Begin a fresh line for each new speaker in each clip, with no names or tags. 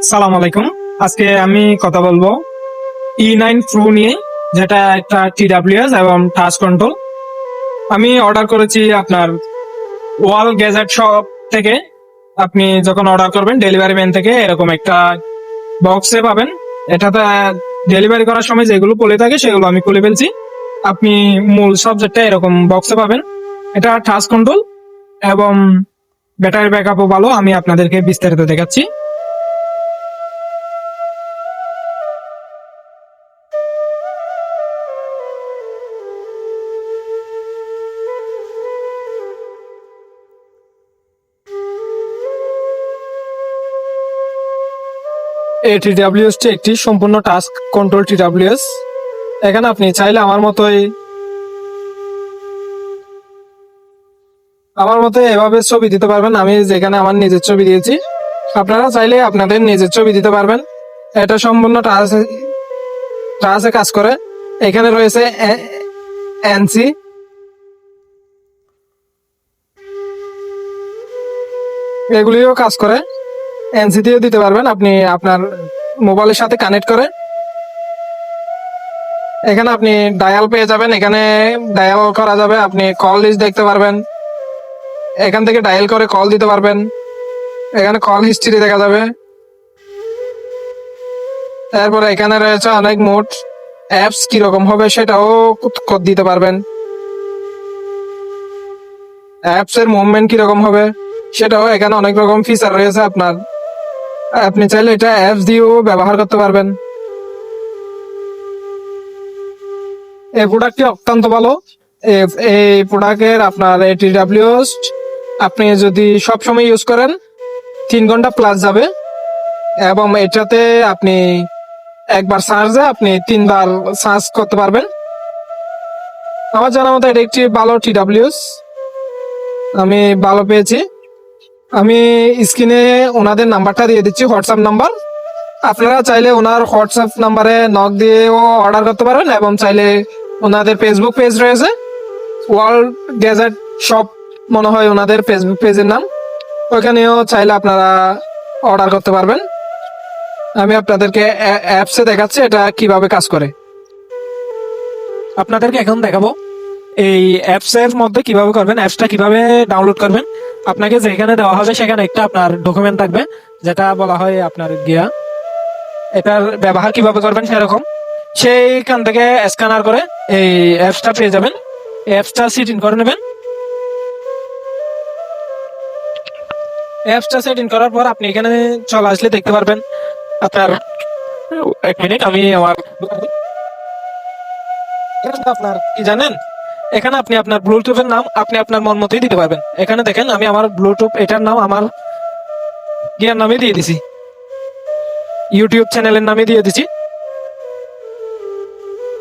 সালাম আলাইকুম। আজকে আমি কথা বলবো E9 Pro নিয়ে, যেটা একটা TWS এবং টাচ কন্ট্রোল। আমি অর্ডার করেছি আপনার ওয়াল গ্যাজেট শপ থেকে। আপনি যখন অর্ডার করবেন ডেলিভারি ম্যান থেকে এরকম একটা বক্সে পাবেন। এটাতে ডেলিভারি করার সময় যেগুলো খুলে থাকে সেগুলো আমি খুলে ফেলছি। আপনি মূল সাবজেক্টটা এরকম বক্সে পাবেন। এটা টাচ কন্ট্রোল এবং ব্যাটারি ব্যাকআপও ভালো। আমি আপনাদেরকে বিস্তারিত দেখাচ্ছি। এই TWS টি একটি সম্পূর্ণ টাস্ক কন্ট্রোল TWS। এখানে আপনি চাইলে আমার মতোই এভাবে ছবি দিতে পারবেন। আমি যেখানে আমার নিজের ছবি দিয়েছি, আপনারা চাইলে আপনাদের নিজের ছবি দিতে পারবেন। এটা সম্পূর্ণ টাচে কাজ করে। এখানে রয়েছে এনসি, এগুলিও কাজ করে। এনসি দিয়েও দিতে পারবেন আপনি আপনার মোবাইলের সাথে কানেক্ট করে। এখানে আপনি ডায়াল পেয়ে যাবেন, এখানে ডায়াল করা যাবে। আপনি কল লিস্ট দেখতে পারবেন, এখান থেকে ডায়াল করে কল দিতে পারবেন। এখানে কল হিস্ট্রি দেখা যাবে। তারপরে এখানে রয়েছে অনেক মোড অ্যাপস কিরকম হবে সেটাও দিতে পারবেন। অ্যাপস এর মুভমেন্ট কিরকম হবে সেটাও এখানে অনেক রকম ফিচার রয়েছে আপনার। আপনি চাইলে এটা অ্যাপস দিয়েও ব্যবহার করতে পারবেন। এই প্রোডাক্টটি অত্যন্ত ভালো। এই প্রোডাক্টের আপনার TWS আপনি যদি সবসময় ইউজ করেন 3 ঘন্টা প্লাস যাবে, এবং এটাতে আপনি একবার চার্জে আপনি 3 বার চার্জ করতে পারবেন। আমার জানা মতো এটা একটি ভালো TWS, আমি ভালো পেয়েছি। আমি স্ক্রিনে ওনাদের নাম্বারটা দিয়ে দিচ্ছি, হোয়াটসঅ্যাপ নাম্বার। আপনারা চাইলে ওনার হোয়াটসঅ্যাপ নাম্বারে নক দিয়েও অর্ডার করতে পারবেন, এবং চাইলে ওনাদের ফেসবুক পেজ রয়েছে, ওয়ার্ল্ড গ্যাজেট শপ মনে হয় ওনাদের ফেসবুক পেজের নাম। ওইখানেও চাইলে আপনারা অর্ডার করতে পারবেন। আমি আপনাদেরকে অ্যাপসে দেখাচ্ছি এটা কিভাবে কাজ করে। আপনাদেরকে এখন দেখাবো এই অ্যাপস এর মধ্যে কিভাবে করবেন, অ্যাপসটা কিভাবে ডাউনলোড করবেন। আপনাকে যেখানে দেওয়া হবে সেখানে একটা আপনার ডকুমেন্ট থাকবে, যেটা বলা হয় আপনার গিয়া। এটার ব্যবহার কিভাবে করবেন সেরকম সেইখান থেকে স্ক্যানার করে এই অ্যাপসটা পেয়ে যাবেন। অ্যাপসটা সেট ইন করে নেবেন। অ্যাপসটা সেট ইন করার পর আপনি এখানে চলে আসলে দেখতে পারবেন আপনার, এক মিনিট আমি আমার আপনার কি জানেন, এখানে আপনি আপনার ব্লুটুথের নাম আপনি আপনার মন মতোই দিতে পারবেন। এখানে দেখেন আমি আমার ব্লুটুথ এটার নাম আমার গিয়ার নামে দিয়ে দিছি, ইউটিউব চ্যানেলের নামে দিয়ে দিছি।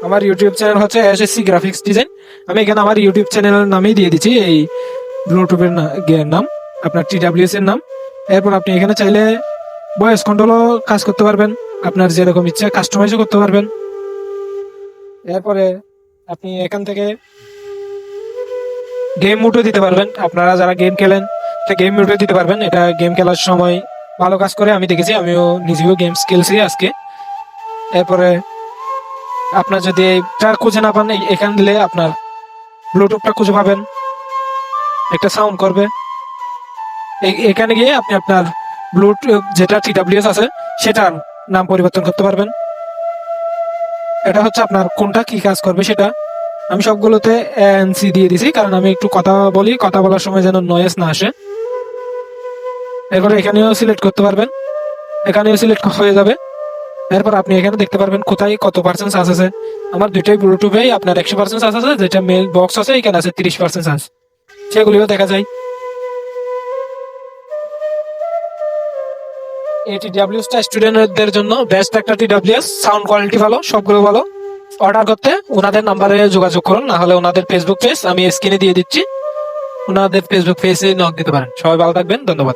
আমার ইউটিউব চ্যানেল হচ্ছে SSC গ্রাফিক্স ডিজাইন। আমি এখানে আমার ইউটিউব চ্যানেলের নামেই দিয়ে দিচ্ছি এই ব্লুটুথের গিয়ার নাম, আপনার TWS এর নাম। এরপর আপনি এখানে চাইলে ভয়েস কন্ট্রোলও কাজ করতে পারবেন, আপনার যেরকম ইচ্ছা কাস্টমাইজও করতে পারবেন। এরপরে আপনি এখান থেকে গেম মোডও দিতে পারবেন। আপনারা যারা গেম খেলেন গেম মোডও দিতে পারবেন। এটা গেম খেলার সময় ভালো কাজ করে, আমি দেখেছি, আমিও নিজেও গেমস খেলছি আজকে। এরপরে আপনার যদি এইটা খুঁজে না পান এখান দিলে আপনার ব্লুটুথটা খুঁজে পাবেন, একটা সাউন্ড করবে। এখানে গিয়ে আপনি আপনার ব্লুটুথ যেটা TWS আছে সেটার নাম পরিবর্তন করতে পারবেন। এটা হচ্ছে আপনার কোনটা কি কাজ করবে সেটা। আমি সবগুলোতে ANC দিয়ে দিছি, কারণ আমি একটু কথা বলি, কথা বলার সময় যেন নয়েজ না আসে। এরপরে এখানেও সিলেক্ট করতে পারবেন, এখানেও সিলেক্ট হয়ে যাবে। এরপর আপনি এখানে দেখতে পারবেন কোথায় কত পার্সেন্ট চার্জ আছে। আমার দুইটাই ব্লুটুথেই আপনার 100% চার্জ আছে, যেটা মেল বক্স আছে এখানে আছে 30% চার্জ, সেগুলিও দেখা যায়। এই TWSটা স্টুডেন্টদের জন্য বেস্ট একটা TWS, সাউন্ড কোয়ালিটি ভালো, সবগুলো ভালো। অর্ডার করতে ওনাদের নাম্বারে যোগাযোগ করুন, না হলে ওনাদের ফেসবুক পেজ আমি স্ক্রিনে দিয়ে দিচ্ছি, ওনাদের ফেসবুক পেজে নক দিতে পারেন। সবাই ভালো থাকবেন, ধন্যবাদ।